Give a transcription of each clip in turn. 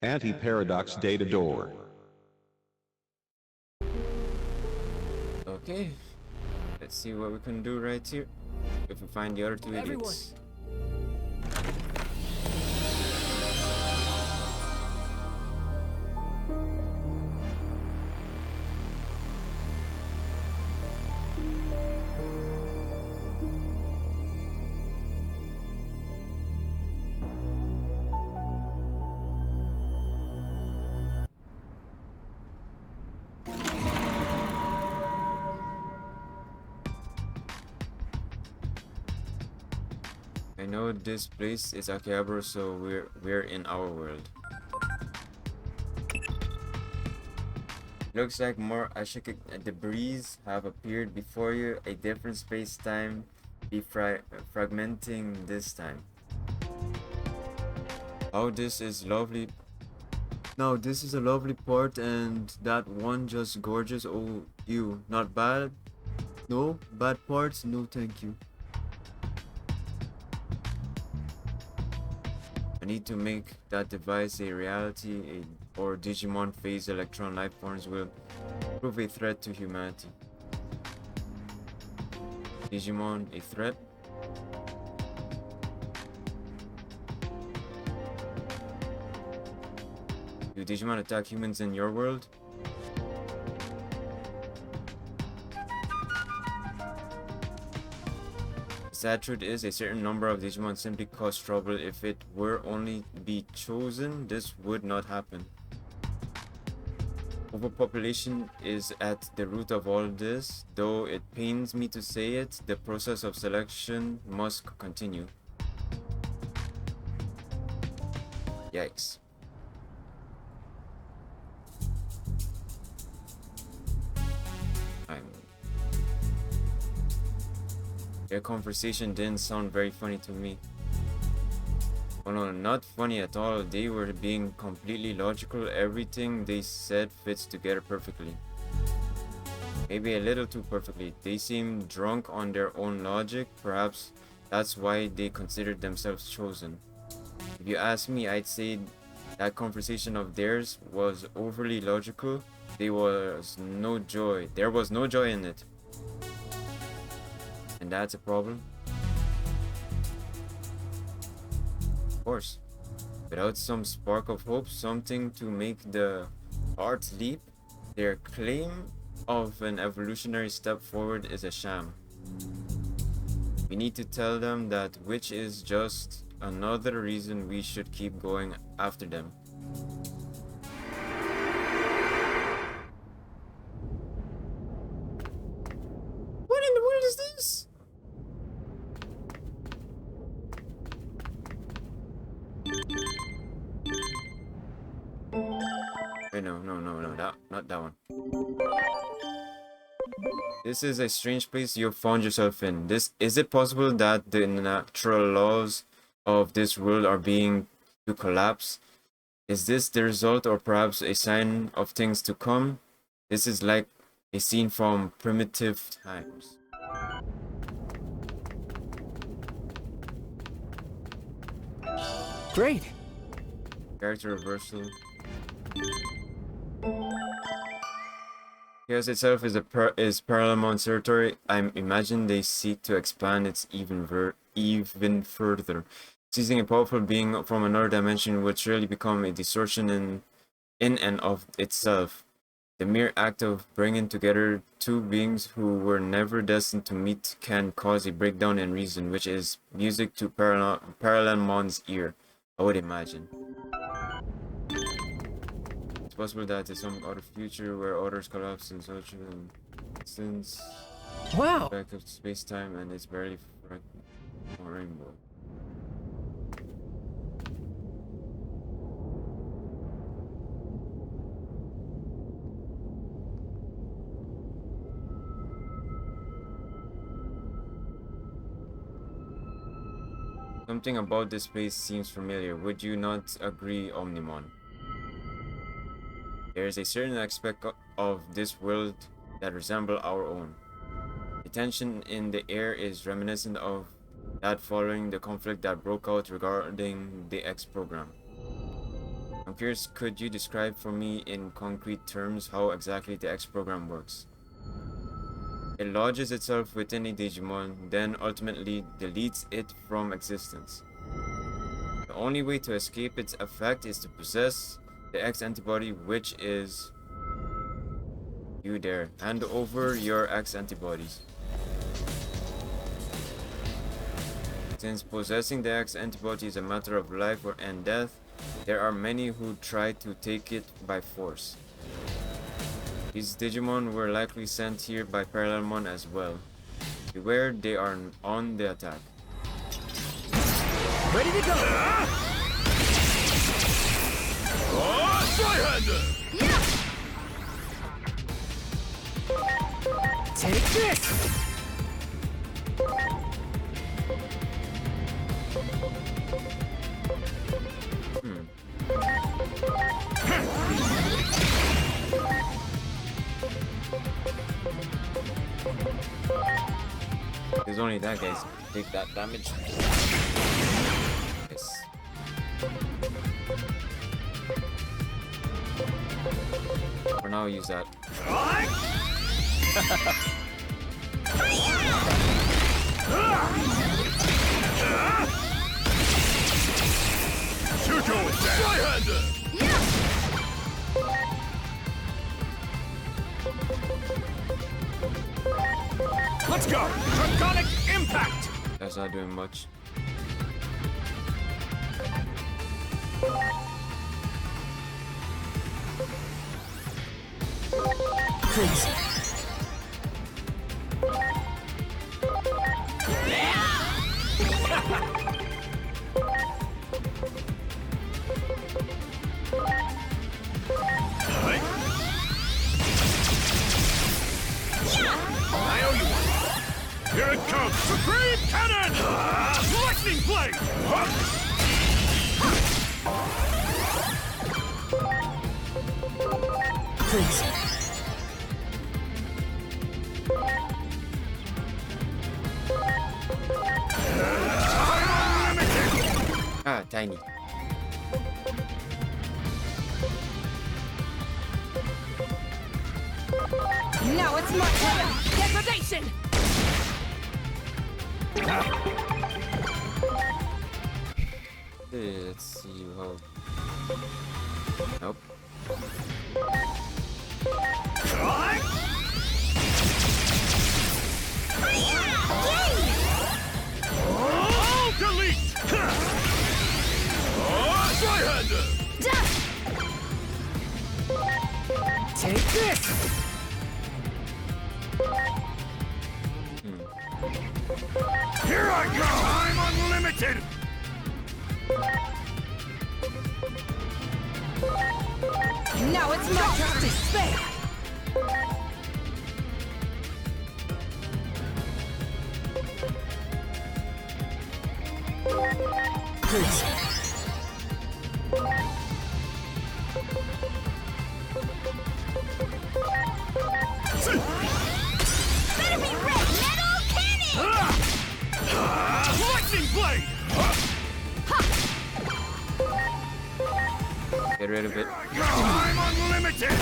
Anti-paradox data door. Okay, let's see what we can do right here. If we find the other two idiots. I know this place is Akihabara, so we're in our world. Looks like more Ashika debris have appeared before you, a different space-time fragmenting this time. Oh, this is lovely. Now, this is a lovely part, and that one just gorgeous. Oh, you, not bad? No, bad parts? No, thank you. I need to make that device a reality, or Digimon phase electron life forms will prove a threat to humanity. Digimon, a threat? Do Digimon attack humans in your world? The sad truth is, a certain number of Digimon simply cause trouble. If it were only be chosen, this would not happen. Overpopulation is at the root of all this. Though it pains me to say it, the process of selection must continue. Yikes. Their conversation didn't sound very funny to me. Oh no, not funny at all. They were being completely logical. Everything they said fits together perfectly. Maybe a little too perfectly. They seemed drunk on their own logic. Perhaps that's why they considered themselves chosen. If you ask me, I'd say that conversation of theirs was overly logical. There was no joy in it. And that's a problem. Of course. Without some spark of hope, something to make the heart leap, their claim of an evolutionary step forward is a sham. We need to tell them that, which is just another reason we should keep going after them. What in the world is this? Wait, no, not that one. This is a strange place you found yourself in. Is it possible that the natural laws of this world are being to collapse? Is this the result, or perhaps a sign of things to come? This is like a scene from primitive times. Great. Character reversal. Chaos itself is Parallelmon's territory. I imagine they seek to expand it even further. Seizing a powerful being from another dimension would surely become a distortion in and of itself. The mere act of bringing together two beings who were never destined to meet can cause a breakdown in reason, which is music to Parallelmon's ear, I would imagine. It's possible that in some other future where orders collapse in such an instance, Wow. back of space-time and it's barely fragment or rainbow. Something about this place seems familiar. Would you not agree, Omnimon? There is a certain aspect of this world that resemble our own. The tension in the air is reminiscent of that following the conflict that broke out regarding the X program. I'm curious, could you describe for me in concrete terms how exactly the X program works? It lodges itself within a Digimon, then ultimately deletes it from existence. The only way to escape its effect is to possess the X antibody, which is you there. Hand over your X antibodies. Since possessing the X antibody is a matter of life or and death, there are many who try to take it by force. These Digimon were likely sent here by Parallelmon as well. Beware, they are on the attack. Ready to go! Try-hander! Yeah! Take this! There's only that guys take that damage. Yes. For now, use that. You're going down! Try-hander! Yeah! Let's go! Draconic impact! That's not doing much. Please. I owe you one. Here it comes! Supreme Cannon! Lightning Blade! Please. Ah, tiny. Now it's my turn! Degradation! Let's see how. Nope. Oh, delete! Try-hander! Take this! Here I go! I'm unlimited! Now it's my turn to despair! Please. Better be red metal cannon! Lightning Blade! Get rid of it. I'm unlimited!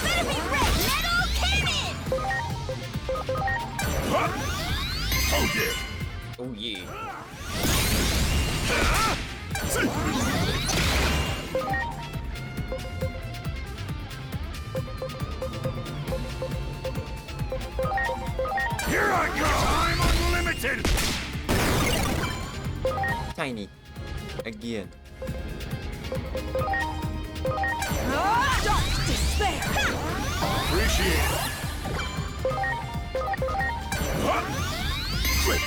Better be red metal cannon! Oh yeah! Oh yeah. Here I go! I'm unlimited! Tiny. Again. Dark despair! Appreciate it! Quit!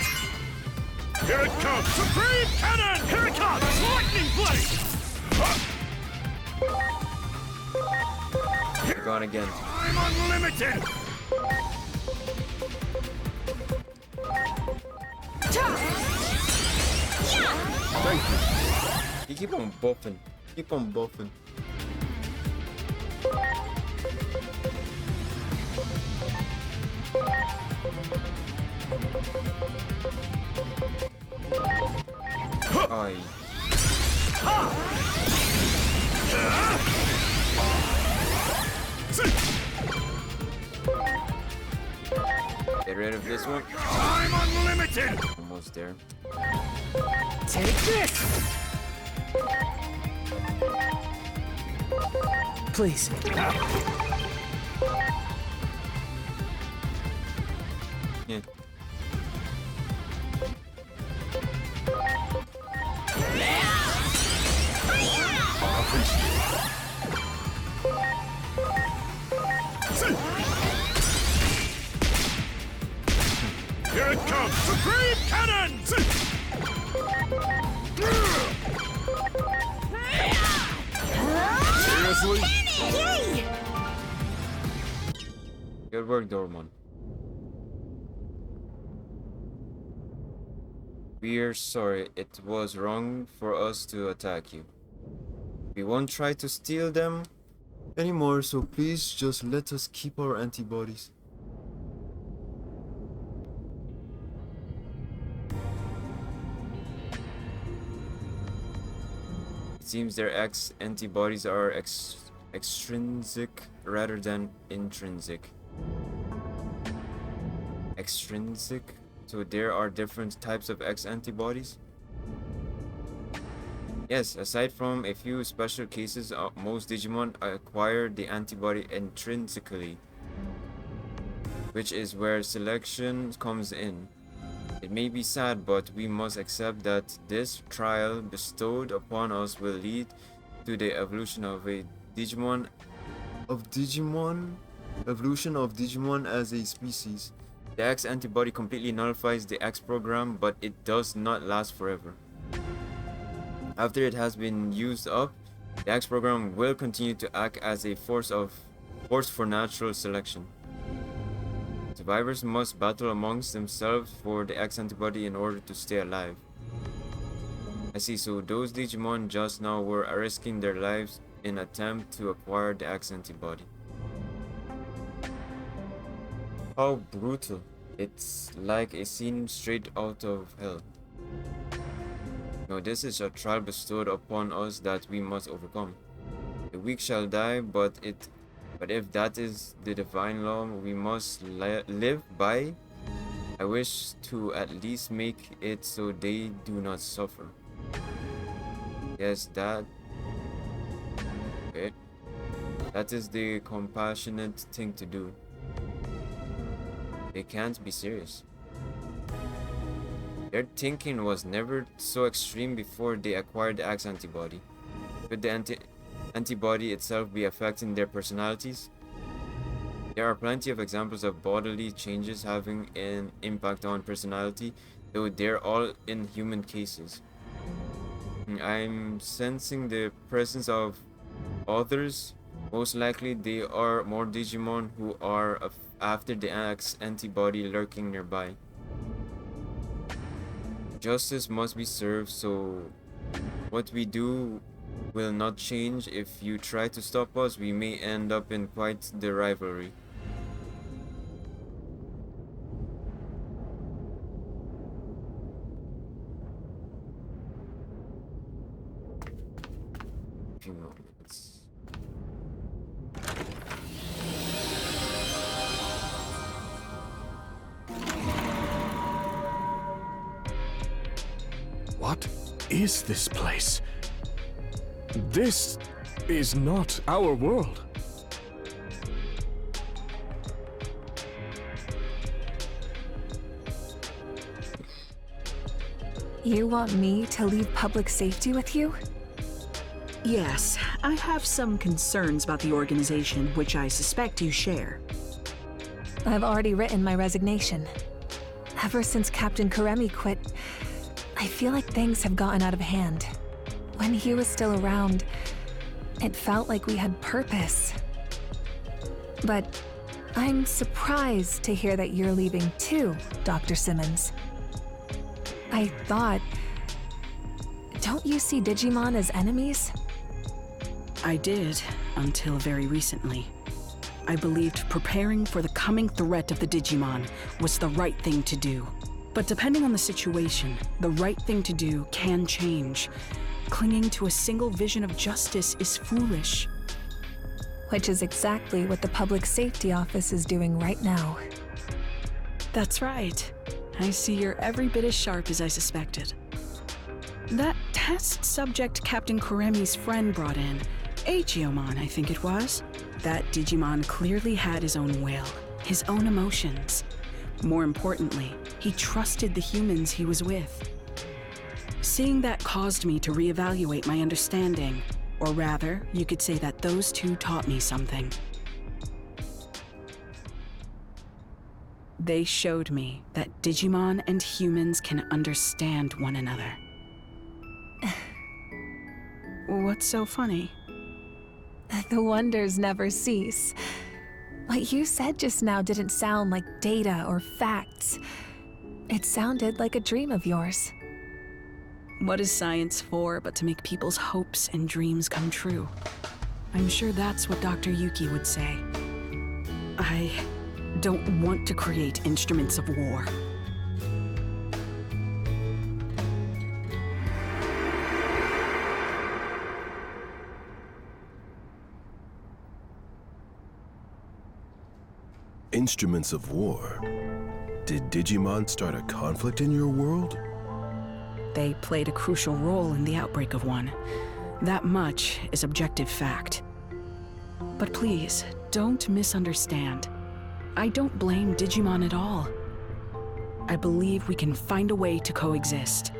Here it comes! Supreme Cannon! Here it comes! Lightning Blade! You're gone again. I'm unlimited! Thank you. You keep on buffing. Keep on buffing. Aye. Get rid of this one. I'm unlimited! Almost there. Take this! Please. Yeah. Here it comes! Supreme Cannon! Seriously? Yay! Good work, Dormon. We're sorry, it was wrong for us to attack you. We won't try to steal them anymore, so please just let us keep our antibodies. It seems their X antibodies are extrinsic rather than intrinsic. Extrinsic? So there are different types of X antibodies? Yes, aside from a few special cases, most Digimon acquire the antibody intrinsically, which is where selection comes in. It may be sad, but we must accept that this trial bestowed upon us will lead to the evolution of a Digimon evolution of Digimon as a species. The X antibody completely nullifies the X program, but it does not last forever. After it has been used up, the X program will continue to act as a force for natural selection. Survivors must battle amongst themselves for the X antibody in order to stay alive. I see, so those Digimon just now were risking their lives in attempt to acquire the X antibody. How brutal. It's like a scene straight out of hell. No, this is a trial bestowed upon us that we must overcome. The weak shall die, but if that is the divine law we must live by, I wish to at least make it so they do not suffer. Yes, that is the compassionate thing to do. They can't be serious. Their thinking was never so extreme before they acquired the X antibody. Could the antibody itself be affecting their personalities? There are plenty of examples of bodily changes having an impact on personality, though they're all in human cases. I'm sensing the presence of others. Most likely they are more Digimon who are after the X antibody lurking nearby. Justice must be served, so what we do will not change. If you try to stop us, we may end up in quite the rivalry. Few moments. What is this place? This is not our world. You want me to leave public safety with you? Yes, I have some concerns about the organization, which I suspect you share. I've already written my resignation. Ever since Captain Karemi quit, I feel like things have gotten out of hand. When he was still around, it felt like we had purpose. But I'm surprised to hear that you're leaving too, Dr. Simmons. I thought... Don't you see Digimon as enemies? I did, until very recently. I believed preparing for the coming threat of the Digimon was the right thing to do. But depending on the situation, the right thing to do can change. Clinging to a single vision of justice is foolish. Which is exactly what the Public Safety Office is doing right now. That's right. I see you're every bit as sharp as I suspected. That test subject Captain Kuremi's friend brought in, Agumon, I think it was. That Digimon clearly had his own will, his own emotions. More importantly, he trusted the humans he was with. Seeing that caused me to reevaluate my understanding, or rather, you could say that those two taught me something. They showed me that Digimon and humans can understand one another. What's so funny? The wonders never cease. What you said just now didn't sound like data or facts. It sounded like a dream of yours. What is science for but to make people's hopes and dreams come true? I'm sure that's what Dr. Yuki would say. I don't want to create instruments of war. Instruments of war? Did Digimon start a conflict in your world? They played a crucial role in the outbreak of one. That much is objective fact. But please, don't misunderstand. I don't blame Digimon at all. I believe we can find a way to coexist.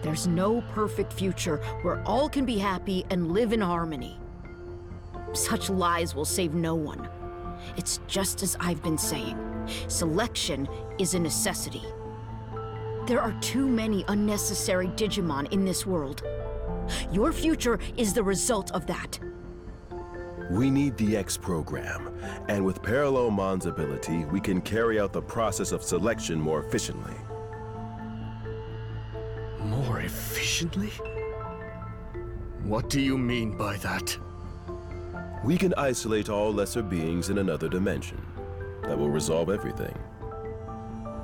There's no perfect future where all can be happy and live in harmony. Such lies will save no one. It's just as I've been saying. Selection is a necessity. There are too many unnecessary Digimon in this world. Your future is the result of that. We need the X program, and with Parallelmon's ability, we can carry out the process of selection more efficiently. More efficiently? What do you mean by that? We can isolate all lesser beings in another dimension. That will resolve everything.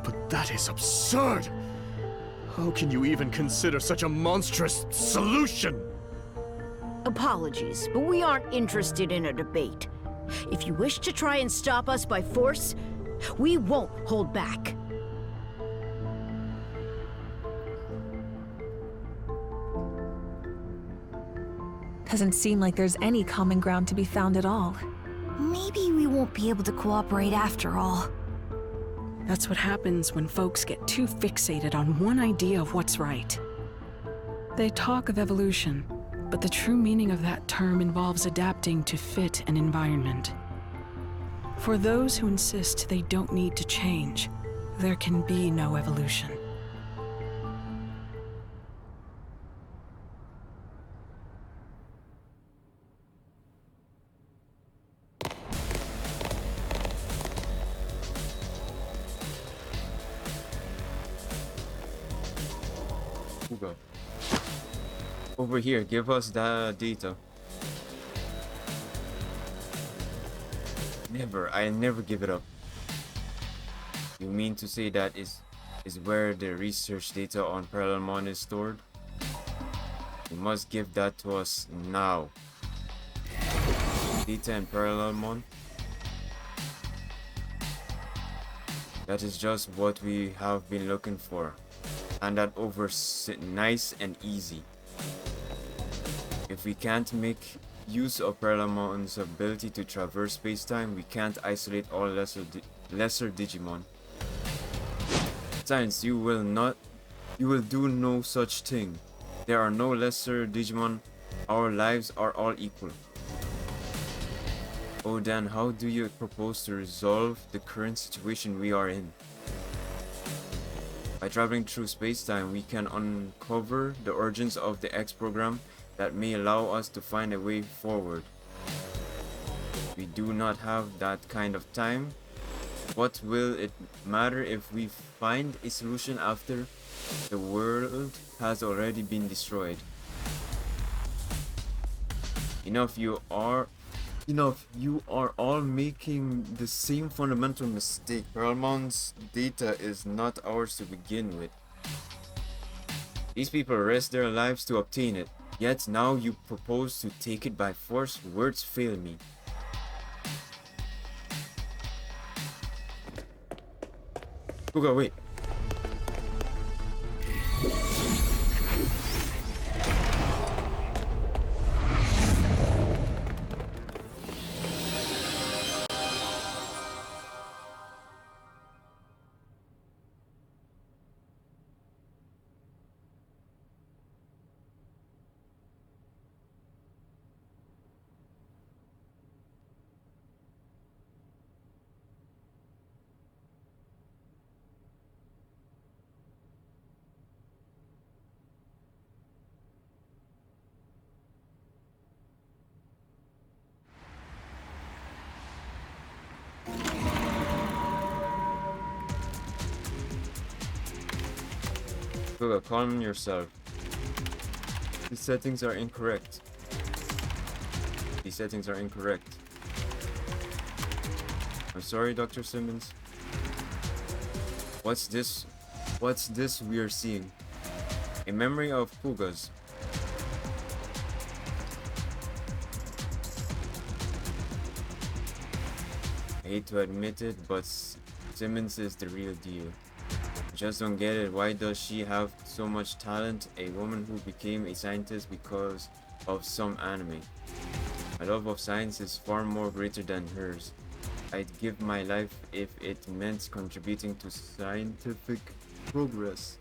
But that is absurd! How can you even consider such a monstrous solution? Apologies, but we aren't interested in a debate. If you wish to try and stop us by force, we won't hold back. Doesn't seem like there's any common ground to be found at all. Maybe we won't be able to cooperate after all. That's what happens when folks get too fixated on one idea of what's right. They talk of evolution, but the true meaning of that term involves adapting to fit an environment. For those who insist they don't need to change, there can be no evolution. Hugo. Over here, give us the data. I never give it up. You mean to say that is where the research data on Parallelmon is stored? You must give that to us now. Data in Parallelmon? That is just what we have been looking for. And that over nice and easy. If we can't make use of Parallelmon's ability to traverse space-time, we can't isolate all lesser Digimon. Science, you will do no such thing. There are no lesser Digimon. Our lives are all equal. Oh, then how do you propose to resolve the current situation we are in? By traveling through space-time, we can uncover the origins of the X program that may allow us to find a way forward. We do not have that kind of time. What will it matter if we find a solution after the world has already been destroyed? Enough, you are Enough, you are all making the same fundamental mistake. Perlmon's data is not ours to begin with. These people risk their lives to obtain it, yet now you propose to take it by force. Words fail me. Kuga, wait. Kuga, calm yourself. The settings are incorrect. These settings are incorrect. I'm sorry, Dr. Simmons. What's this? What's this we are seeing? A memory of Kuga's. I hate to admit it, but Simmons is the real deal. Just don't get it. Why does she have so much talent? A woman who became a scientist because of some anime. My love of science is far more greater than hers. I'd give my life if it meant contributing to scientific progress.